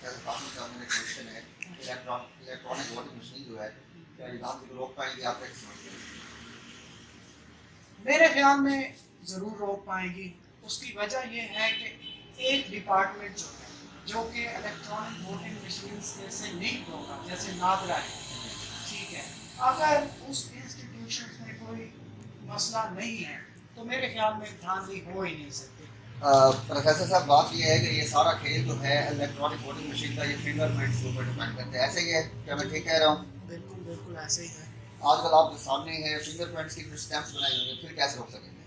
جیسے قاسم صاحب نے کوشچن ہے الیکٹرانک ووٹنگ مشین جو ہے کیا یہ نام کو روک پائیں گے آپ کیسے سمجھتے ہیں؟ میرے خیال میں ضرور روک پائیں گی. اس کی وجہ یہ ہے کہ ایک ڈپارٹمنٹ جو ہے جو کہ الیکٹرانک ووٹنگ مشینس سے لنک ہوگا جیسے نادرا ہے, ٹھیک ہے, اگر اس انسٹیٹیوشن میں کوئی مسئلہ نہیں ہے تو میرے خیال میں دھاندلی ہو ہی نہیں سکتی. پروفیسر صاحب بات یہ ہے کہ یہ سارا کھیل جو ہے الیکٹرانک ووٹنگ مشین کا یہ فنگر پرنٹس کے اوپر ڈیپینڈ کرتا ہے, ایسے ہی ہے کیا میں ٹھیک کہہ رہا ہوں؟ بالکل بالکل ایسے ہی ہے. آج کل آپ کے سامنے ہے فنگر پرنٹس کی کچھ اسٹیمپس بنائی ہوئی ہیں, پھر کیسے روک سکیں گے؟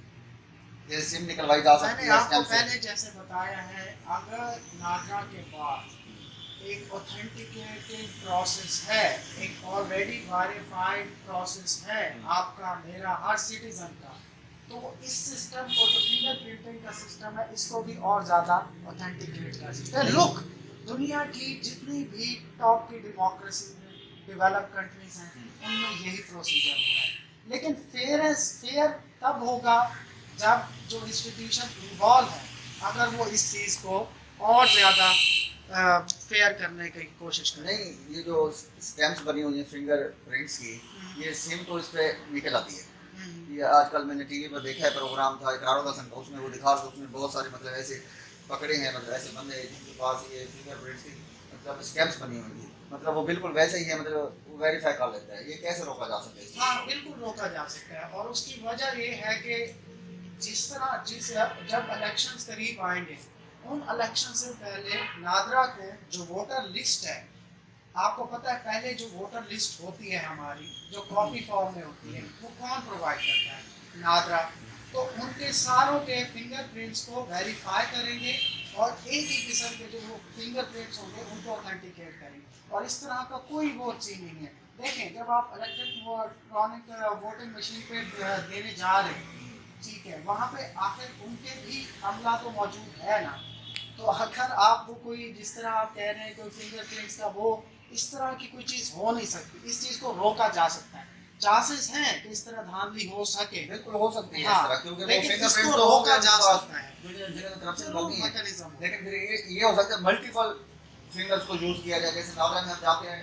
یہ سم نکلوائی جا میں سکتی نے ہے آپ کو اسٹیمپ سے. پہلے جیسے بتایا ہے, اگر ناگرا کے بعد ایک اوتھینٹیکیٹڈ پروسیس ہے, ایک آلریڈی ویریفائڈ پروسیس ہے آپ کا, میرا, ہر سٹیزن کا, تو اس سسٹم کو جو فنگر پرنٹنگ کا سسٹم ہے اس کو بھی اور زیادہ اوتھینٹیکیٹ کر سکتے ہیں. لک, دنیا کی جتنی بھی ٹاپ کی ڈیموکریسی ڈیولپ کنٹریز ہیں ان میں یہی پروسیجر ہو رہا ہے, لیکن فیئر تب ہوگا جب جو انسٹیٹیوشن انوالو ہے اگر وہ اس چیز کو اور زیادہ فیئر کرنے کی کوشش کریں. نہیں, یہ جو اسٹیمپس بنی ہوئی ہیں فنگر پرنٹس کی, یہ سم تو اس پہ نکل آتی ہے. یہ آج کل میں نے ٹی وی پر دیکھا ہے, پروگرام تھا اقرار الحسن کا, اس میں وہ دکھا رہا تھا, اس میں بہت سارے مطلب ایسے پکڑے ہیں, مطلب ایسے بندے جن کے پاس یہ فنگر پرنٹس کی مطلب اسٹیمپس بنی ہوئی ہیں, مطلب وہ بالکل ویسے ہی ہے, مطلب ویریفائی کر لیتا ہے. یہ کیسے روکا جا سکتا ہے؟ ہاں بالکل روکا جا سکتا ہے, اور اس کی وجہ یہ ہے کہ جس طرح جب الیکشنز قریب آئیں گے ان الیکشن سے پہلے نادرا کو جو ووٹر لسٹ ہے, آپ کو پتہ ہے پہلے جو ووٹر لسٹ ہوتی ہے ہماری جو کاپی فارم میں ہوتی ہے وہ کون پرووائڈ کرتا ہے؟ نادرا. تو ان کے ساروں کے فنگر پرنٹس کو ویریفائی کریں گے اور ایک ہی قسم کے جو وہ فنگر پرنٹس ہوں گے ان کو اوتھینٹیکیٹ کریں گے, اور اس طرح کا کوئی وہ چیز نہیں ہے. دیکھیں, جب آپ الیکٹرانک ووٹنگ مشین پہ دینے جا رہے ہیں, ٹھیک ہے, وہاں پہ آخر ان کے بھی عملہ تو موجود ہے نا, تو اگر آپ وہ کوئی جس طرح آپ کہہ رہے ہیں کوئی فنگر پرنٹس کا وہ اس طرح کی کوئی چیز ہو نہیں سکتی. اس چیز کو روکا جا سکتا ہے, چانسز ہیں کہ اس طرح دھاندلی ہو سکے, بالکل ہو سکتی ہے اس طرح, کیونکہ وہ لیکن فنگر اس پرنٹ کو تو روکا جا سکتا ہے, جنہوں طرف سے ضرور بنی ہے. میکانزم. لیکن پھر یہ ہو سکتا ہے ملٹیپل فنگرس کو یوز کیا جائے, جیسے ناظرہ میں ہم جاتے ہیں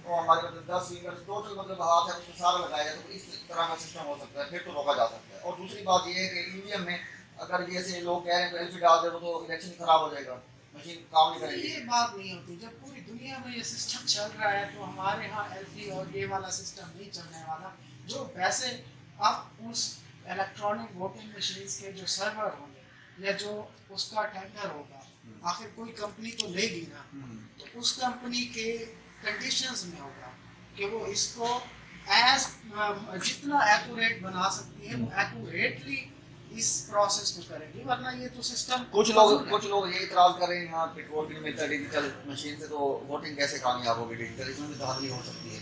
تو ہمارے مطلب 10 فنگرس ٹوٹل مطلب ہاتھ ہے اس میں سارا لگایا جائے, تو اس طرح کا سسٹم ہو سکتا ہے, پھر تو روکا جا سکتا ہے. اور دوسری بات یہ ہے کہ ای وی ایم میں اگر جیسے لوگ کہہ رہے ہیں کہ ایل پی ڈال دے تو الیکشن خراب ہو جائے گا, مشین کام نہیں کرے گی. یہ بات نہیں ہوتی, جب پوری دنیا میں یہ سسٹم چل رہا ہے تو ہمارے ہاں ایل پی اور یہ والا سسٹم نہیں چلنے والا. جو پیسے اب اس الیکٹرانک ووٹنگ مشینز کے جو سرور ہوں گے یا جو اس کا ٹینڈر ہوگا, آخر کوئی کمپنی تو لے گی نا, تو اس کمپنی کے کنڈیشنز میں ہوگا کہ وہ اس کو ایز جتنا ایکوریٹ بنا سکتی ہے وہ ایکوریٹلی اس پروسیس کو کرے گی, ورنہ یہ تو سسٹم کچھ لوگ یہ اعتراض کر رہے ہیں یہاں پیٹرول بھی نہیں ملتا ڈیجیٹل مشین سے, تو ووٹنگ کیسے کامیاب ہوگی ڈیجیٹل, اس میں بھی دھاندلی ہو سکتی ہے.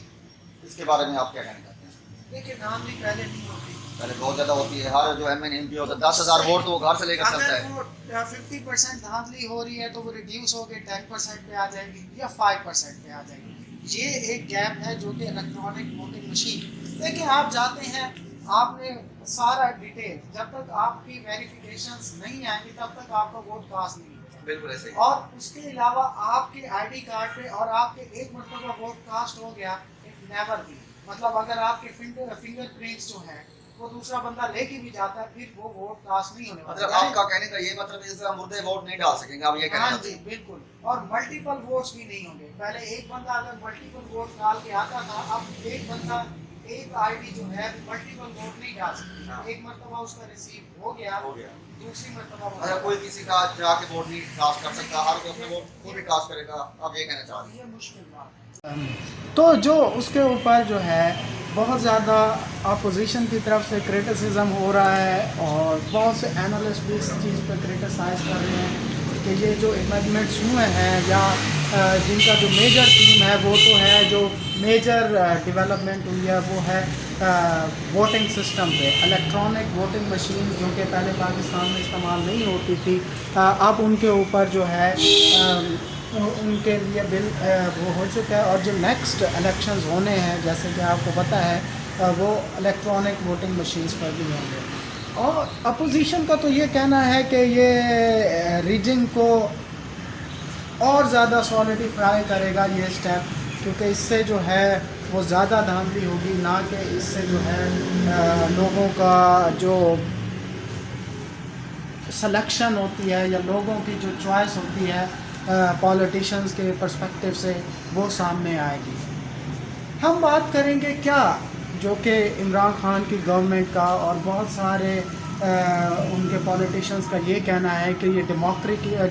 اس کے بارے میں آپ کیا کہنا چاہتے ہیں؟ دیکھیے, دھاندلی پہلے نہیں ہوتی, پہلے بہت زیادہ ہوتی ہے. ہر جو ایم این ایم پی ہوتا ہے 10,000 ووٹ تو وہ گھر سے لے کر چلتا ہے. اگر وہ 50% دھاندلی ہو رہی ہے تو وہ ریڈیوس ہو کے 10% پہ آ جائے گی یا 5% پہ آ جائے گی. یہ ایک گیپ ہے جو کہ الیکٹرانک ووٹنگ مشین, دیکھیں آپ جاتے ہیں, آپ نے سارا ڈیٹیل, جب تک آپ کی ویریفیکیشنز نہیں آئیں گی تب تک آپ کا ووٹ کاسٹ نہیں ہوتا. بالکل ایسے ہی. اور اس کے علاوہ آپ کے آئی ڈی کارڈ پہ اور آپ کے ایک مرتبہ ووٹ کاسٹ ہو گیا, اٹ نیور بھی, مطلب اگر آپ کے فنگر پرنٹس جو ہیں وہ دوسرا بندہ لے کے بھی جاتا ہے پھر وہ ووٹ کاسٹ نہیں ہونے والا. مطلب آپ کا کہنے کا یہ مطلب ہے کہ مردے ووٹ نہیں ڈال سکیں گے, آپ یہ کہنا چاہتے ہیں؟ بالکل, اور ملٹیپل ووٹس بھی نہیں ہوں گے. پہلے ایک بندہ اگر ملٹیپل ووٹ ڈال کے آتا تھا, اب ایک بندہ ایک آئی ڈی جو ہے ملٹیپل ووٹ نہیں ڈال سکتا. ایک مرتبہ اس کا ریسیو ہو گیا, دوسری مرتبہ اچھا, کوئی کسی کا جا کے ووٹ نہیں کاسٹ کر سکتا, ہر کوئی اپنے ووٹ خود ہی کاسٹ کرے گا, آپ یہ کہنا چاہ رہے ہیں؟ یہ مشکل بات ہے. تو جو اس کے اوپر جو ہے بہت زیادہ اپوزیشن کی طرف سے کریٹیسزم ہو رہا ہے, اور بہت سے اینالسٹ بھی اس چیز پہ کریٹیسائز کر رہے ہیں کہ یہ جو امینڈمنٹس ہوئے ہیں یا جن کا جو میجر تھیم ہے وہ تو ہے, جو میجر ڈیولپمنٹ ہوئی ہے وہ ہے ووٹنگ سسٹم پہ. الیکٹرانک ووٹنگ مشین جو کہ پہلے پاکستان میں استعمال نہیں ہوتی تھی, اب ان کے اوپر جو ہے ان کے لیے بل وہ ہو چکا ہے, اور جو نیکسٹ الیکشنز ہونے ہیں جیسے کہ آپ کو پتہ ہے وہ الیکٹرانک ووٹنگ مشینز پر بھی ہوں گے. اور اپوزیشن کا تو یہ کہنا ہے کہ یہ ریجنگ کو اور زیادہ سولیڈیفائی کرے گا یہ اسٹیپ، کیونکہ اس سے جو ہے وہ زیادہ دھاندلی ہوگی، نہ کہ اس سے جو ہے لوگوں کا جو سلیکشن ہوتی ہے یا لوگوں کی جو چوائس ہوتی ہے پولیٹیشینز کے پرسپیکٹیو سے وہ سامنے آئے گی۔ ہم بات کریں گے کیا جو کہ عمران خان کی گورنمنٹ کا اور بہت سارے ان کے پولیٹیشینز کا یہ کہنا ہے کہ یہ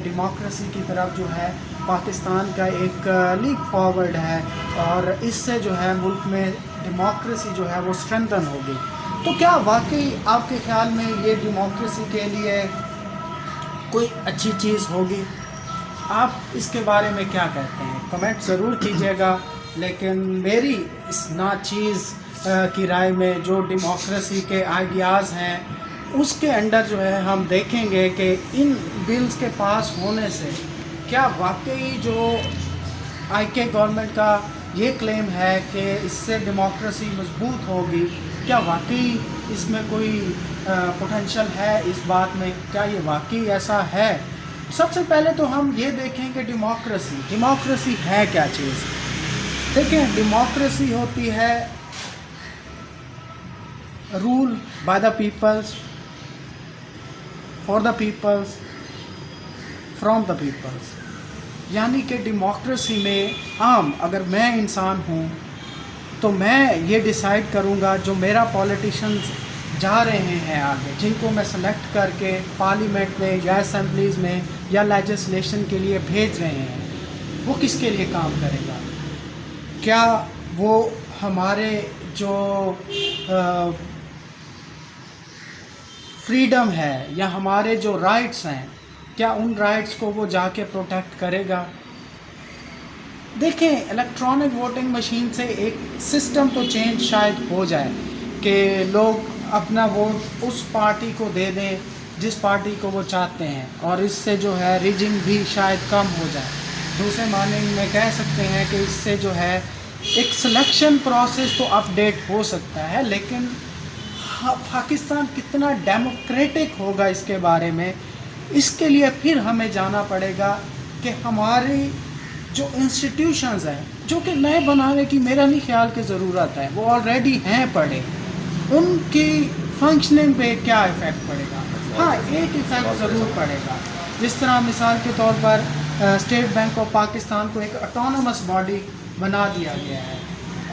ڈیموکریسی کی طرف جو ہے پاکستان کا ایک لیپ فارورڈ ہے، اور اس سے جو ہے ملک میں ڈیموکریسی جو ہے وہ اسٹرینتھن ہوگی۔ تو کیا واقعی آپ کے خیال میں یہ ڈیموکریسی کے لیے کوئی اچھی چیز ہوگی؟ آپ اس کے بارے میں کیا کہتے ہیں؟ کمنٹ ضرور کیجیے گا، لیکن میری اس ناچیز کی رائے میں جو ڈیموکریسی کے آئیڈیاز ہیں اس کے انڈر جو ہے ہم دیکھیں گے کہ ان بلز کے پاس ہونے سے کیا واقعی جو آئی کے گورنمنٹ کا یہ کلیم ہے کہ اس سے ڈیموکریسی مضبوط ہوگی، کیا واقعی اس میں کوئی پوٹینشیل ہے اس بات میں؟ کیا یہ واقعی ایسا ہے؟ سب سے پہلے تو ہم یہ دیکھیں کہ ڈیموکریسی ہے کیا چیز۔ دیکھیں، ڈیموکریسی ہوتی ہے rule by the peoples, for the peoples, from the peoples. یعنی کہ ڈیموکریسی میں اگر میں انسان ہوں تو میں یہ ڈیسائیڈ کروں گا جو میرا پولیٹیشنز جا رہے ہیں آگے، جن کو میں سلیکٹ کر کے پارلیمنٹ میں یا اسمبلیز میں یا لیجسلیشن کے لیے بھیج رہے ہیں، وہ کس کے لیے کام کرے گا؟ کیا وہ ہمارے جو فریڈم ہے یا ہمارے جو رائٹس ہیں، کیا ان رائٹس کو وہ جا کے پروٹیکٹ کرے گا؟ دیکھیں، الیکٹرانک ووٹنگ مشین سے ایک سسٹم تو چینج شاید ہو جائے کہ لوگ اپنا ووٹ اس پارٹی کو دے دیں جس پارٹی کو وہ چاہتے ہیں، اور اس سے جو ہے ریجنگ بھی شاید کم ہو جائے۔ دوسرے معنی میں کہہ سکتے ہیں کہ اس سے جو ہے ایک سلیکشن پروسیس تو اپ ڈیٹ ہو سکتا ہے، لیکن پاکستان کتنا ڈیموکریٹک ہوگا اس کے بارے میں، اس کے لیے پھر ہمیں جانا پڑے گا کہ ہماری جو انسٹیٹیوشنز ہیں، جو کہ نئے بنانے کی میرا نہیں خیال کہ ضرورت ہے، وہ آلریڈی ہیں پڑے، ان کی فنکشننگ پہ کیا ایفیکٹ پڑے گا؟ ہاں، ایک ایفیکٹ ضرور پڑے گا۔ جس طرح مثال کے طور پر اسٹیٹ بینک آف پاکستان کو ایک آٹونومس باڈی بنا دیا گیا ہے،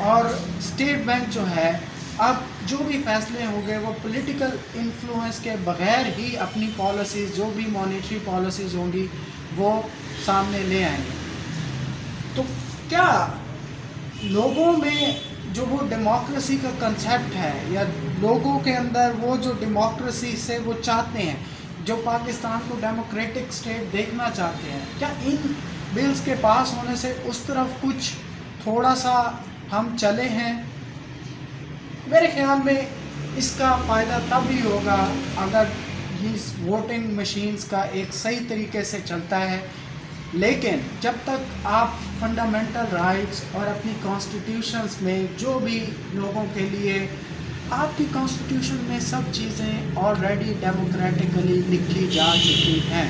اور اسٹیٹ بینک جو ہے اب جو بھی فیصلے ہوں گے وہ پولیٹیکل انفلوئنس کے بغیر ہی اپنی پالیسیز، جو بھی مانیٹری پالیسیز ہوں گی، وہ سامنے لے آئیں گے۔ تو کیا لوگوں میں جو وہ ڈیموکریسی کا کنسیپٹ ہے، یا لوگوں کے اندر وہ جو ڈیموکریسی سے وہ چاہتے ہیں، جو پاکستان کو ڈیموکریٹک اسٹیٹ دیکھنا چاہتے ہیں، کیا ان بلز کے پاس ہونے سے اس طرف کچھ تھوڑا سا ہم چلے ہیں؟ میرے خیال میں اس کا فائدہ تب ہی ہوگا اگر اس ووٹنگ مشینز کا ایک صحیح طریقے سے چلتا ہے، لیکن جب تک آپ فنڈامنٹل رائٹس اور اپنی کانسٹیٹیوشنز میں جو بھی لوگوں کے لیے، آپ کی کانسٹیٹیوشن میں سب چیزیں آلریڈی ڈیموکریٹکلی لکھی جا چکی ہیں،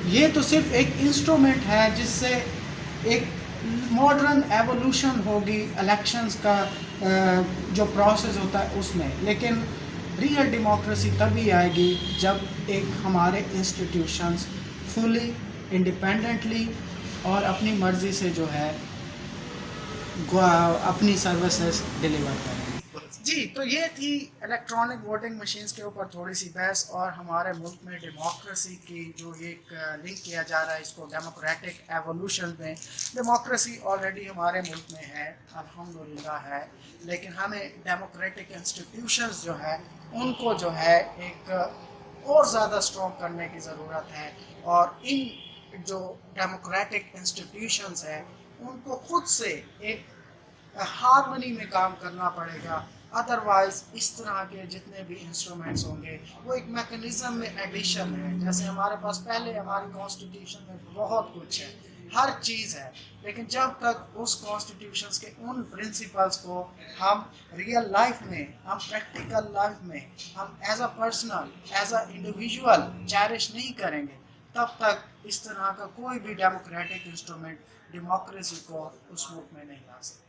یہ تو صرف ایک انسٹرومنٹ ہے جس سے ایک ماڈرن ایوولوشن ہوگی الیکشنز کا جو پروسیس ہوتا ہے اس میں، لیکن ریئل ڈیموکریسی تبھی آئے گی جب ایک ہمارے انسٹیٹیوشنز فلی انڈیپینڈنٹلی اور اپنی مرضی سے جو ہے اپنی سروسز ڈیلیور کریں۔ جی، تو یہ تھی الیکٹرانک ووٹنگ مشینز کے اوپر تھوڑی سی بحث، اور ہمارے ملک میں ڈیموکریسی کی جو ایک لنک کیا جا رہا ہے اس کو ڈیموکریٹک ایوولوشن میں۔ ڈیموکریسی آلریڈی ہمارے ملک میں ہے، الحمدللہ ہے، لیکن ہمیں ڈیموکریٹک انسٹیٹیوشنز جو ہے ان کو جو ہے ایک اور زیادہ اسٹرانگ کرنے کی ضرورت ہے، اور ان جو ڈیموکریٹک انسٹیٹیوشنز ہیں ان کو خود سے ایک ہارمنی میں کام کرنا پڑے گا، ادروائز اس طرح کے جتنے بھی انسٹرومنٹس ہوں گے وہ ایک میکنزم میں ایڈیشن ہے۔ جیسے ہمارے پاس پہلے ہماری کانسٹیٹیوشن میں بہت کچھ ہے، ہر چیز ہے، لیکن جب تک اس کانسٹیٹیوشنس کے ان پرنسپلس کو ہم ریئل لائف میں، ہم پریکٹیکل لائف میں، ہم as a personal, as a individual cherish نہیں کریں گے، تب تک اس طرح کا کوئی بھی ڈیموکریٹک انسٹرومنٹ ڈیموکریسی کو اس ملک میں نہیں لا سکتا.